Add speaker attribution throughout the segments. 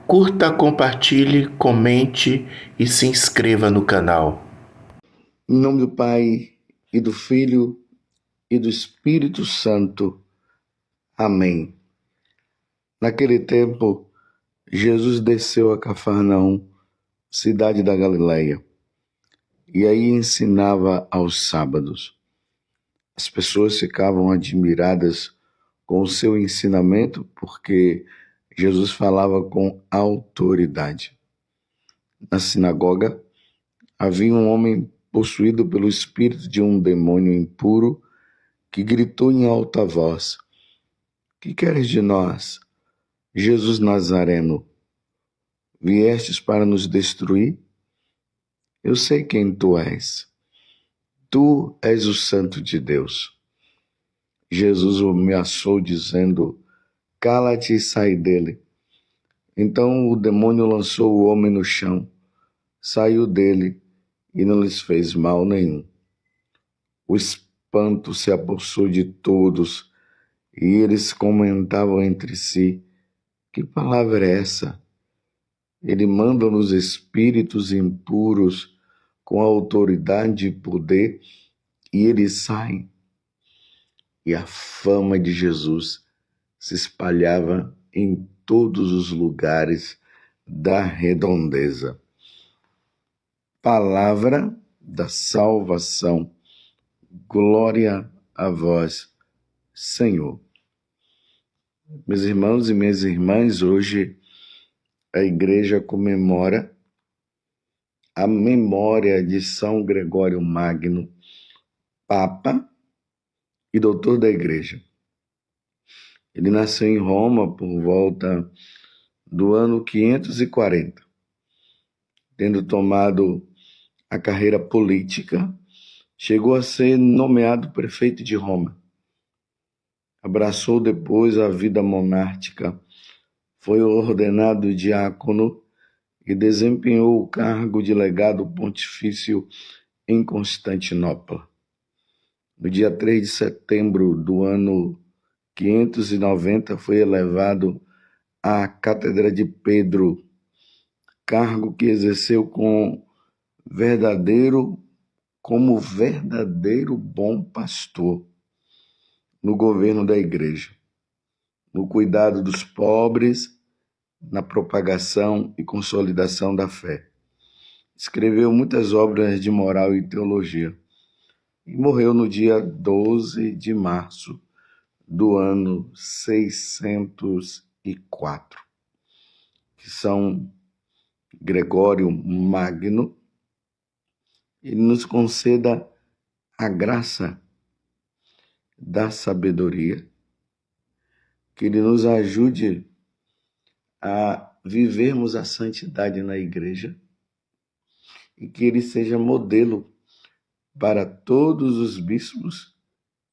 Speaker 1: Curta, compartilhe, comente e se inscreva no canal.
Speaker 2: Em nome do Pai, e do Filho, e do Espírito Santo. Amém. Naquele tempo, Jesus desceu a Cafarnaum, cidade da Galileia, e aí ensinava aos sábados. As pessoas ficavam admiradas com o seu ensinamento, porque Jesus falava com autoridade. Na sinagoga, havia um homem possuído pelo espírito de um demônio impuro, que gritou em alta voz: "Que queres de nós, Jesus Nazareno? Viestes para nos destruir? Eu sei quem tu és. Tu és o Santo de Deus." Jesus o ameaçou, dizendo: "Cala-te e sai dele." Então o demônio lançou o homem no chão, saiu dele e não lhes fez mal nenhum. O espanto se apossou de todos e eles comentavam entre si: "Que palavra é essa? Ele manda nos espíritos impuros com autoridade e poder e eles saem." E a fama de Jesus se espalhava em todos os lugares da redondeza. Palavra da salvação. Glória a vós, Senhor. Meus irmãos e minhas irmãs, hoje a igreja comemora a memória de São Gregório Magno, Papa e doutor da igreja. Ele nasceu em Roma por volta do ano 540. Tendo tomado a carreira política, chegou a ser nomeado prefeito de Roma. Abraçou depois a vida monástica, foi ordenado diácono e desempenhou o cargo de legado pontifício em Constantinopla. No dia 3 de setembro do ano 590, foi elevado à Cátedra de Pedro, cargo que exerceu como verdadeiro bom pastor no governo da igreja, no cuidado dos pobres, na propagação e consolidação da fé. Escreveu muitas obras de moral e teologia e morreu no dia 12 de março do ano 604. Que São Gregório Magno ele nos conceda a graça da sabedoria, que ele nos ajude a vivermos a santidade na igreja e que ele seja modelo para todos os bispos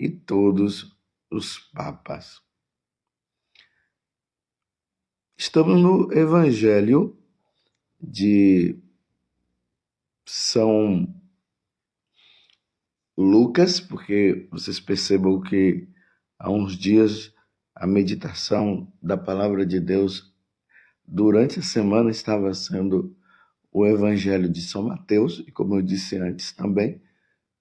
Speaker 2: e todos os papas. Estamos no Evangelho de São Lucas, porque vocês percebam que há uns dias a meditação da palavra de Deus durante a semana estava sendo o Evangelho de São Mateus, e como eu disse antes também,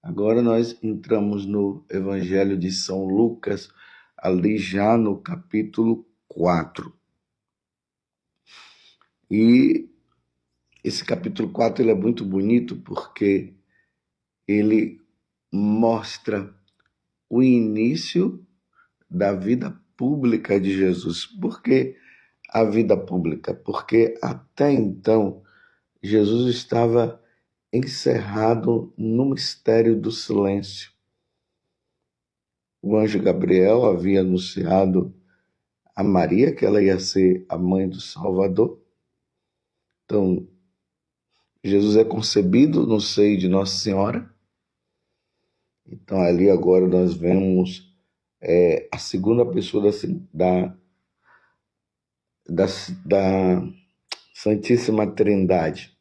Speaker 2: agora nós entramos no Evangelho de São Lucas, ali já no capítulo 4. E esse capítulo 4 ele é muito bonito porque ele mostra o início da vida pública de Jesus. Por que a vida pública? Porque até então Jesus estava encerrado no mistério do silêncio. O anjo Gabriel havia anunciado a Maria que ela ia ser a mãe do Salvador. Então, Jesus é concebido no seio de Nossa Senhora. Então, ali agora nós vemos a segunda pessoa da Santíssima Trindade,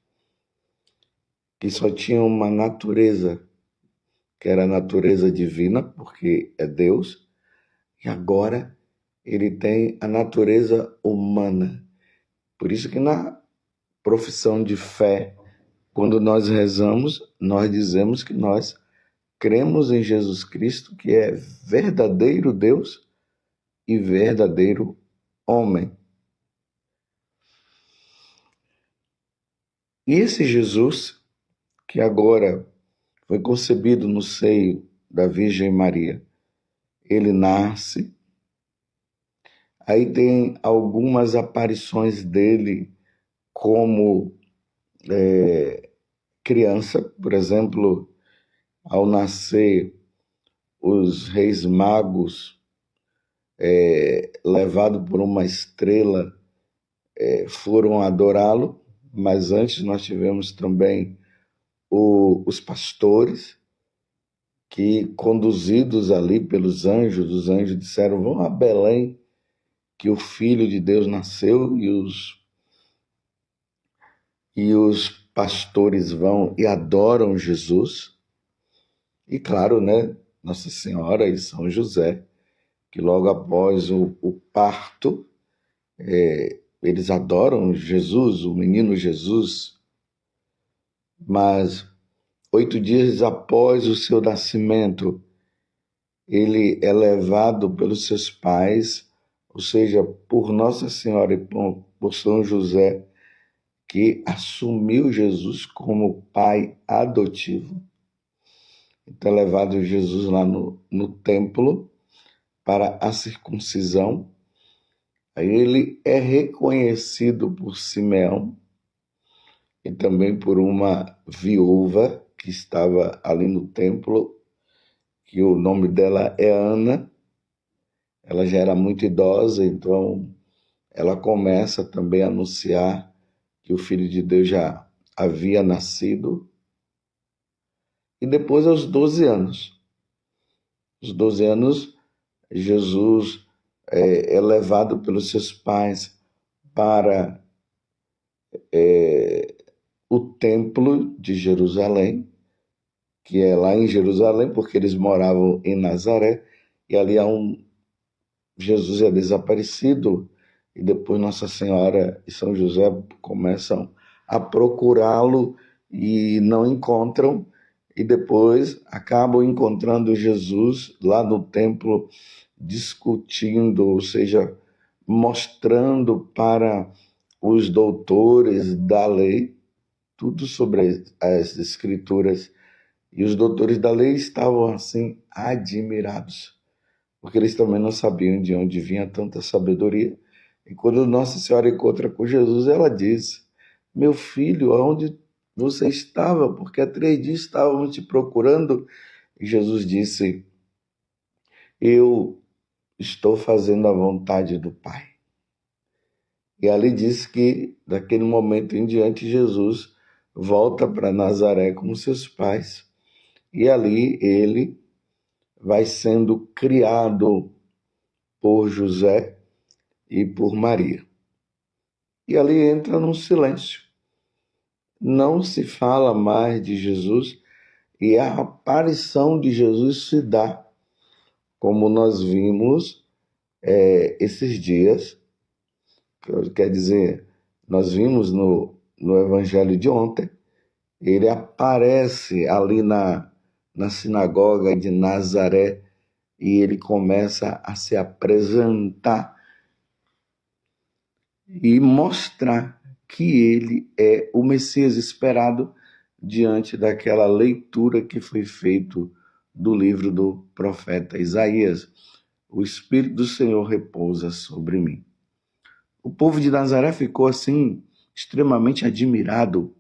Speaker 2: que só tinha uma natureza, que era a natureza divina, porque é Deus, e agora ele tem a natureza humana, Por isso que na profissão de fé, quando nós rezamos, nós dizemos que nós cremos em Jesus Cristo, que é verdadeiro Deus e verdadeiro homem. E esse Jesus, que agora foi concebido no seio da Virgem Maria, ele nasce, aí tem algumas aparições dele como criança, por exemplo, ao nascer, os reis magos, levados por uma estrela, foram adorá-lo, mas antes nós tivemos também os pastores, que conduzidos ali pelos anjos, os anjos disseram, vão a Belém, que o Filho de Deus nasceu, e os pastores vão e adoram Jesus. E claro, né, Nossa Senhora e São José, que logo após o parto, eles adoram Jesus, o menino Jesus, mas 8 dias após o seu nascimento, ele é levado pelos seus pais, ou seja, por Nossa Senhora e por São José, que assumiu Jesus como pai adotivo. Então é levado Jesus lá no templo para a circuncisão. Aí ele é reconhecido por Simeão e também por uma viúva que estava ali no templo, que o nome dela é Ana. Ela já era muito idosa, então ela começa também a anunciar que o Filho de Deus já havia nascido. E depois, aos 12 anos, Jesus é levado pelos seus pais para o templo de Jerusalém, que é lá em Jerusalém, porque eles moravam em Nazaré, e ali Jesus é desaparecido, e depois Nossa Senhora e São José começam a procurá-lo e não encontram, e depois acabam encontrando Jesus lá no templo, discutindo, ou seja, mostrando para os doutores da lei tudo sobre as Escrituras. E os doutores da lei estavam assim admirados, porque eles também não sabiam de onde vinha tanta sabedoria. E quando Nossa Senhora encontra com Jesus, ela diz, meu filho, aonde você estava? Porque há 3 dias estávamos te procurando. E Jesus disse, eu estou fazendo a vontade do Pai. E ali diz que, daquele momento em diante, Jesus volta para Nazaré com seus pais. E ali ele vai sendo criado por José e por Maria. E ali entra num silêncio. Não se fala mais de Jesus e a aparição de Jesus se dá, como nós vimos esses dias. Quer dizer, nós vimos no Evangelho de ontem, ele aparece ali na sinagoga de Nazaré e ele começa a se apresentar e mostrar que ele é o Messias esperado diante daquela leitura que foi feita do livro do profeta Isaías. O Espírito do Senhor repousa sobre mim. O povo de Nazaré ficou assim extremamente admirado,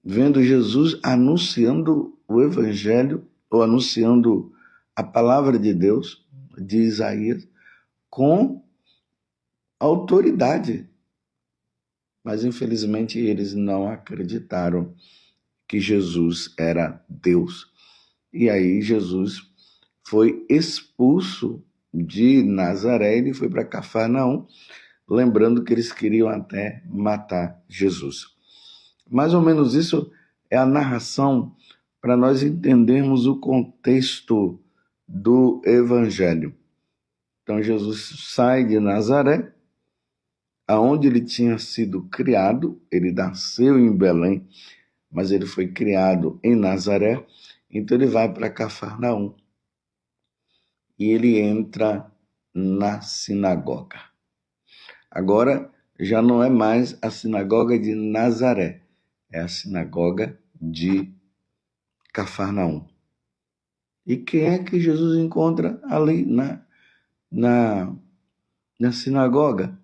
Speaker 2: vendo Jesus anunciando o Evangelho, ou anunciando a palavra de Deus, de Isaías, com autoridade. Mas, infelizmente, eles não acreditaram que Jesus era Deus. E aí Jesus foi expulso de Nazaré e foi para Cafarnaum, lembrando que eles queriam até matar Jesus. Mais ou menos isso é a narração para nós entendermos o contexto do Evangelho. Então Jesus sai de Nazaré, aonde ele tinha sido criado. Ele nasceu em Belém, mas ele foi criado em Nazaré. Então ele vai para Cafarnaum e ele entra na sinagoga. Agora já não é mais a sinagoga de Nazaré, é a sinagoga de Cafarnaum. E quem é que Jesus encontra ali na sinagoga?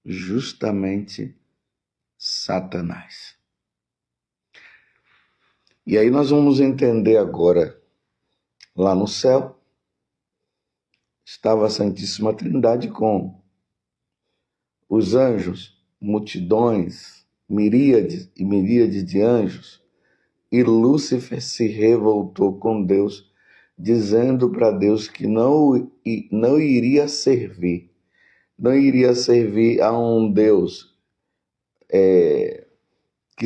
Speaker 2: Justamente Satanás. E aí nós vamos entender agora, lá no céu, estava a Santíssima Trindade com os anjos, multidões, miríades e miríades de anjos, e Lúcifer se revoltou com Deus, dizendo para Deus que não iria servir a um Deus que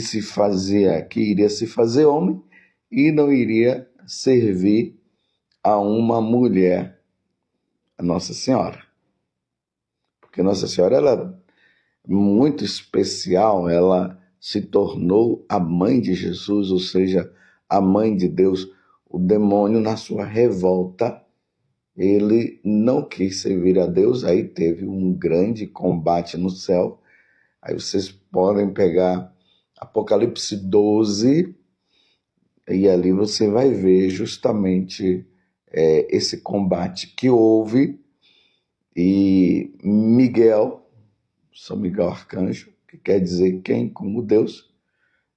Speaker 2: iria se fazer homem, e não iria servir a uma mulher, a Nossa Senhora. Porque Nossa Senhora, ela é muito especial, ela se tornou a mãe de Jesus, ou seja, a mãe de Deus. O demônio, na sua revolta, ele não quis servir a Deus, aí teve um grande combate no céu. Aí vocês podem pegar Apocalipse 12, e ali você vai ver justamente esse combate que houve. E São Miguel Arcanjo, que quer dizer quem como Deus,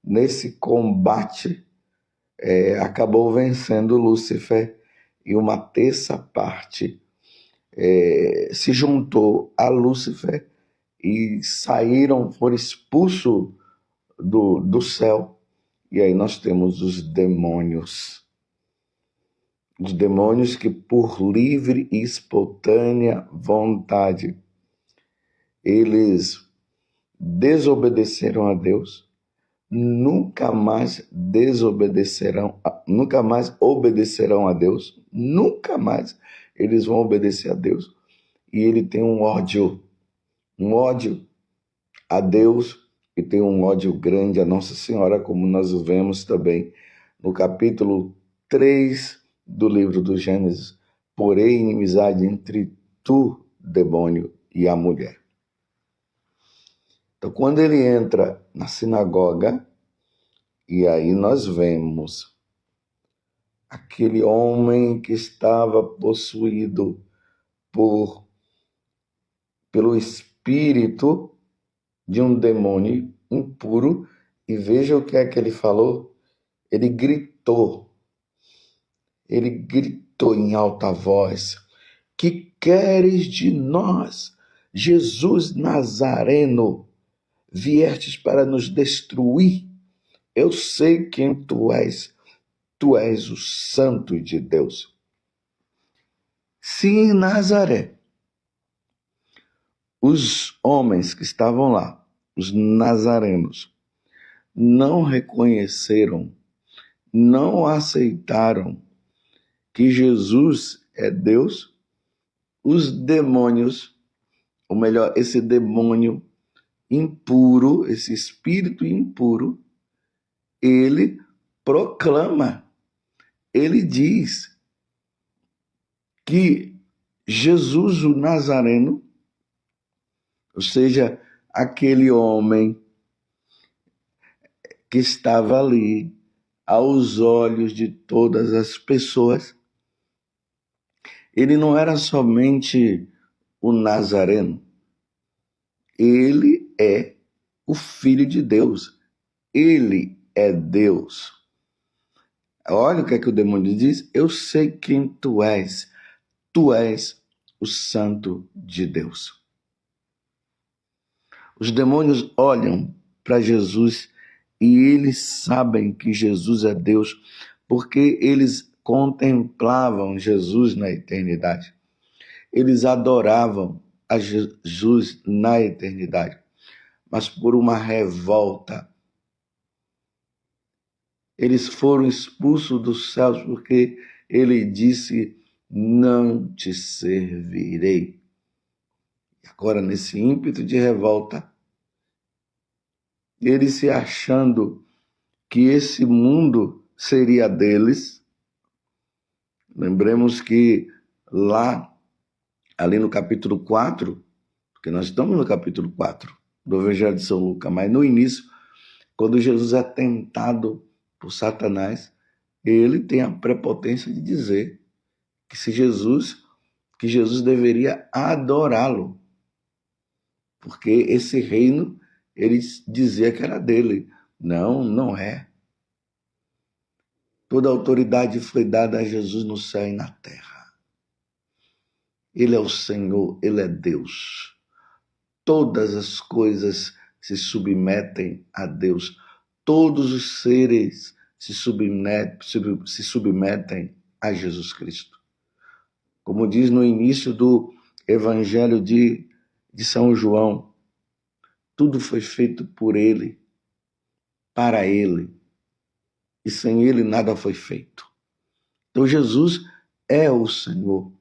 Speaker 2: nesse combate acabou vencendo Lúcifer, e uma terça parte se juntou a Lúcifer e foram expulsos do céu. E aí nós temos os demônios que por livre e espontânea vontade eles desobedeceram a Deus, nunca mais obedecerão a Deus, nunca mais eles vão obedecer a Deus. E ele tem um ódio a Deus, e tem um ódio grande a Nossa Senhora, como nós vemos também no capítulo 3 do livro do Gênesis. Porém, inimizade entre tu, demônio, e a mulher. Então, quando ele entra na sinagoga, e aí nós vemos aquele homem que estava possuído pelo espírito de um demônio impuro, e veja o que é que ele falou. Ele gritou em alta voz: que queres de nós, Jesus Nazareno? Viestes para nos destruir? Eu sei quem tu és o Santo de Deus. Se em Nazaré os homens que estavam lá, os nazarenos, não reconheceram, não aceitaram que Jesus é Deus, os demônios, ou melhor, esse demônio impuro, esse espírito impuro, ele proclama, ele diz que Jesus o Nazareno, ou seja, aquele homem que estava ali aos olhos de todas as pessoas, ele não era somente o Nazareno, ele é o Filho de Deus, ele é Deus. Olha o que é que o demônio diz: eu sei quem tu és o Santo de Deus. Os demônios olham para Jesus e eles sabem que Jesus é Deus, porque eles contemplavam Jesus na eternidade. Eles adoravam a Jesus na eternidade. Mas por uma revolta, eles foram expulsos dos céus, porque ele disse: não te servirei. Agora, nesse ímpeto de revolta, ele se achando que esse mundo seria deles. Lembremos que ali no capítulo 4, porque nós estamos no capítulo 4 do Evangelho de São Lucas, mas no início, quando Jesus é tentado por Satanás, ele tem a prepotência de dizer que Jesus deveria adorá-lo, porque esse reino ele dizia que era dele. Não, não é. Toda a autoridade foi dada a Jesus no céu e na terra. Ele é o Senhor, ele é Deus. Todas as coisas se submetem a Deus. Todos os seres se submetem a Jesus Cristo. Como diz no início do Evangelho de São João, tudo foi feito por ele, para ele, e sem ele nada foi feito. Então Jesus é o Senhor,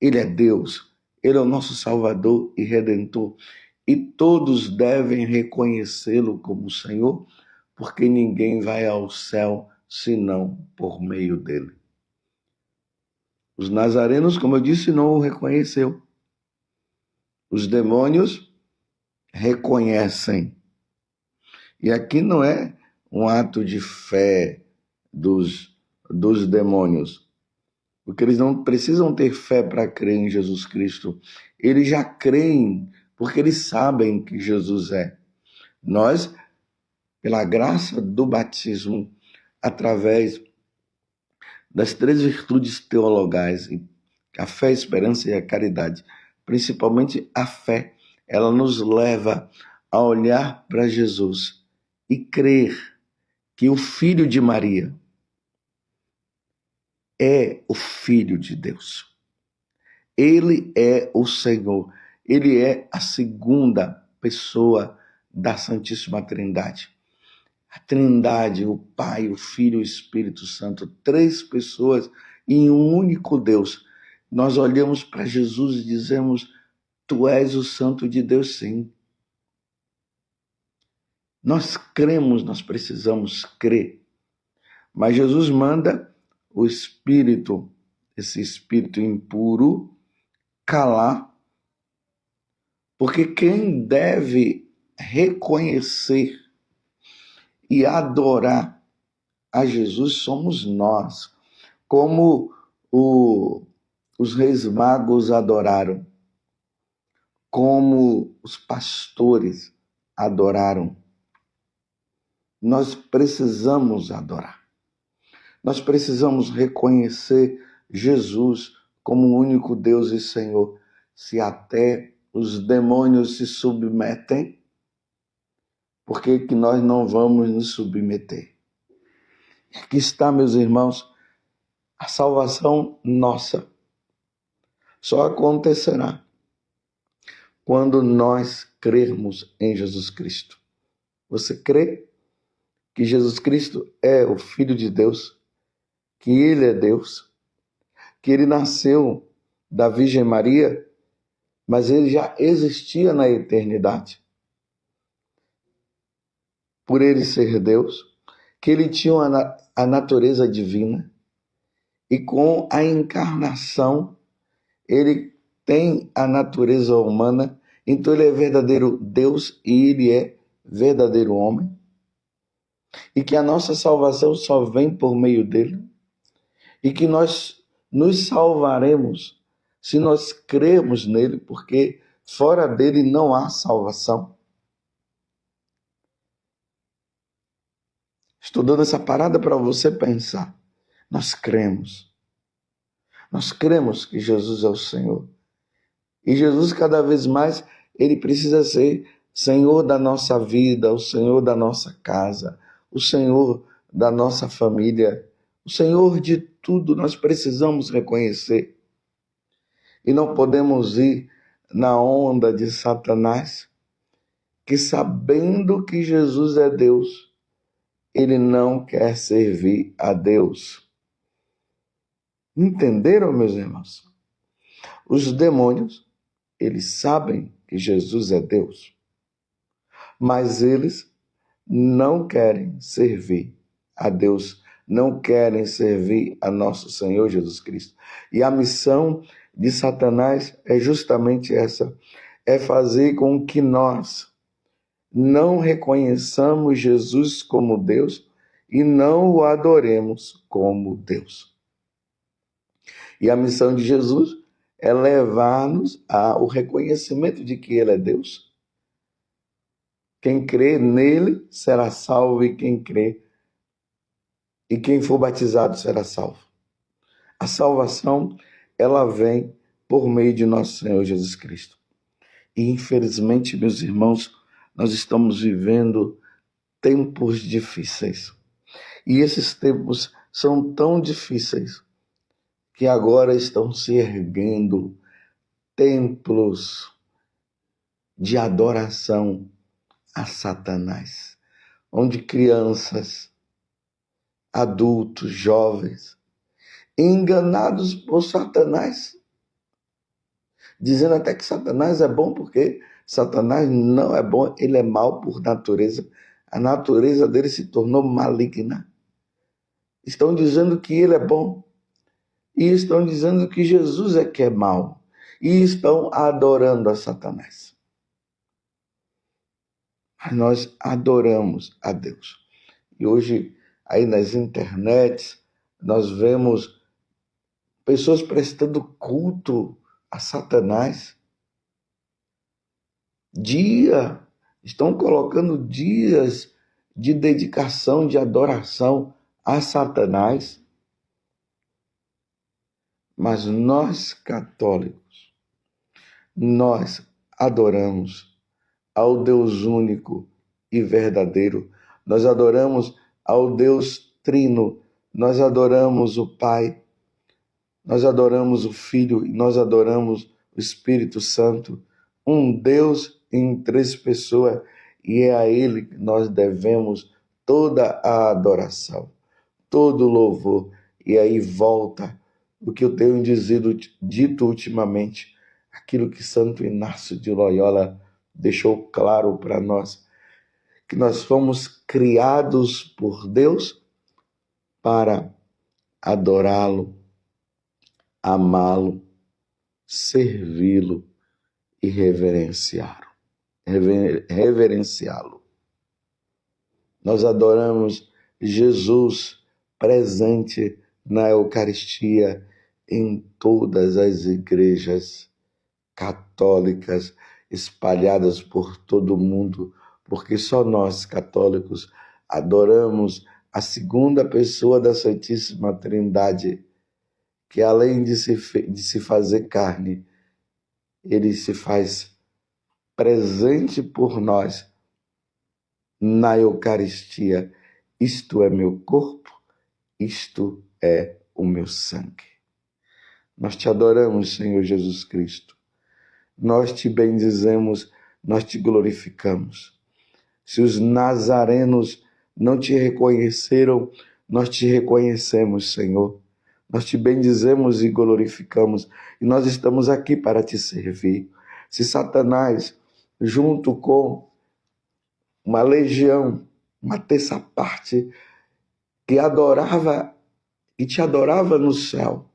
Speaker 2: ele é Deus, ele é o nosso Salvador e Redentor, e todos devem reconhecê-lo como Senhor, porque ninguém vai ao céu senão por meio dele. Os nazarenos, como eu disse, não o reconheceu. Os demônios reconhecem. E aqui não é um ato de fé dos demônios, porque eles não precisam ter fé para crer em Jesus Cristo. Eles já creem, porque eles sabem que Jesus é. Nós, pela graça do batismo, através das 3 virtudes teologais, a fé, a esperança e a caridade, principalmente a fé, ela nos leva a olhar para Jesus e crer que o Filho de Maria é o Filho de Deus. Ele é o Senhor. Ele é a segunda pessoa da Santíssima Trindade. A Trindade, o Pai, o Filho e o Espírito Santo, 3 pessoas em um único Deus. Nós olhamos para Jesus e dizemos, tu és o Santo de Deus, sim. Nós cremos, nós precisamos crer. Mas Jesus manda o espírito, esse espírito impuro, calar, porque quem deve reconhecer e adorar a Jesus somos nós, como os reis magos adoraram, como os pastores adoraram. Nós precisamos adorar. Nós precisamos reconhecer Jesus como o único Deus e Senhor. Se até os demônios se submetem, por que nós não vamos nos submeter? Aqui está, meus irmãos, a salvação nossa só acontecerá quando nós crermos em Jesus Cristo. Você crê que Jesus Cristo é o Filho de Deus, que ele é Deus, que ele nasceu da Virgem Maria, mas ele já existia na eternidade. Por ele ser Deus, que ele tinha a natureza divina, e com a encarnação ele tem a natureza humana, então ele é verdadeiro Deus e ele é verdadeiro homem, e que a nossa salvação só vem por meio dele, e que nós nos salvaremos se nós crermos nele, porque fora dele não há salvação. Estou dando essa parada para você pensar. Nós cremos que Jesus é o Senhor. E Jesus, cada vez mais, ele precisa ser Senhor da nossa vida, o Senhor da nossa casa, o Senhor da nossa família, o Senhor de tudo. Nós precisamos reconhecer. E não podemos ir na onda de Satanás, que sabendo que Jesus é Deus, ele não quer servir a Deus. Entenderam, meus irmãos? Os demônios, eles sabem que Jesus é Deus, mas eles não querem servir a Deus, não querem servir a nosso Senhor Jesus Cristo. E a missão de Satanás é justamente essa, é fazer com que nós não reconheçamos Jesus como Deus e não o adoremos como Deus. E a missão de Jesus é levar-nos ao reconhecimento de que Ele é Deus. Quem crê nele será salvo e quem for batizado será salvo. A salvação, ela vem por meio de nosso Senhor Jesus Cristo. E infelizmente, meus irmãos, nós estamos vivendo tempos difíceis. E esses tempos são tão difíceis que agora estão se erguendo templos de adoração a Satanás, onde crianças, adultos, jovens, enganados por Satanás, dizendo até que Satanás é bom porque Satanás não é bom, ele é mau por natureza. A natureza dele se tornou maligna. Estão dizendo que ele é bom e estão dizendo que Jesus é que é mau e estão adorando a Satanás. Mas nós adoramos a Deus. E hoje, aí nas internets, nós vemos pessoas prestando culto a Satanás. Estão colocando dias de dedicação, de adoração a Satanás. Mas nós, católicos, nós adoramos ao Deus único e verdadeiro. Nós adoramos ao Deus trino. Nós adoramos o Pai. Nós adoramos o Filho e nós adoramos o Espírito Santo. Um Deus em 3 pessoas, e é a Ele que nós devemos toda a adoração, todo o louvor. E aí volta o que eu tenho dito ultimamente, aquilo que Santo Inácio de Loyola deixou claro para nós, que nós fomos criados por Deus para adorá-lo, amá-lo, servi-lo e reverenciá-lo. Nós adoramos Jesus presente na Eucaristia em todas as igrejas católicas espalhadas por todo o mundo, porque só nós, católicos, adoramos a segunda pessoa da Santíssima Trindade, que além de se fazer carne, ele se faz presente por nós na Eucaristia. Isto é meu corpo, isto é o meu sangue. Nós te adoramos, Senhor Jesus Cristo. Nós te bendizemos, nós te glorificamos. Se os nazarenos não te reconheceram, nós te reconhecemos, Senhor. Nós te bendizemos e glorificamos, e nós estamos aqui para te servir. Se Satanás, junto com uma legião, uma terça parte, que adorava e te adorava no céu,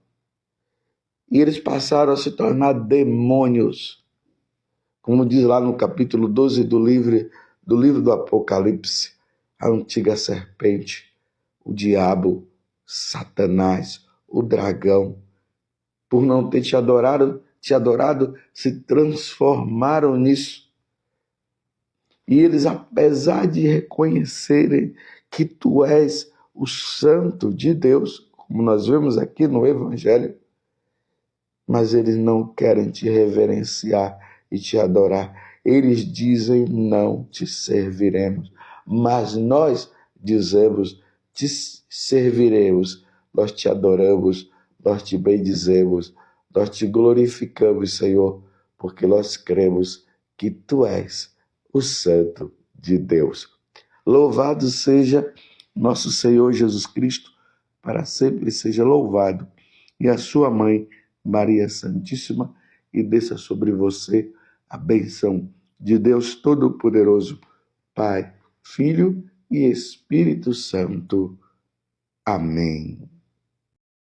Speaker 2: e eles passaram a se tornar demônios, como diz lá no capítulo 12 do livro do Apocalipse, a antiga serpente, o diabo, Satanás, o dragão, por não ter te adorado, se transformaram nisso. E eles, apesar de reconhecerem que tu és o Santo de Deus, como nós vemos aqui no Evangelho, mas eles não querem te reverenciar e te adorar. Eles dizem: não te serviremos. Mas nós dizemos: te serviremos. Nós te adoramos, nós te bendizemos, nós te glorificamos, Senhor, porque nós cremos que tu és o Santo de Deus. Louvado seja nosso Senhor Jesus Cristo, para sempre seja louvado. e a sua mãe, Maria Santíssima, e desça sobre você a bênção de Deus Todo-Poderoso, Pai, Filho e Espírito Santo. Amém.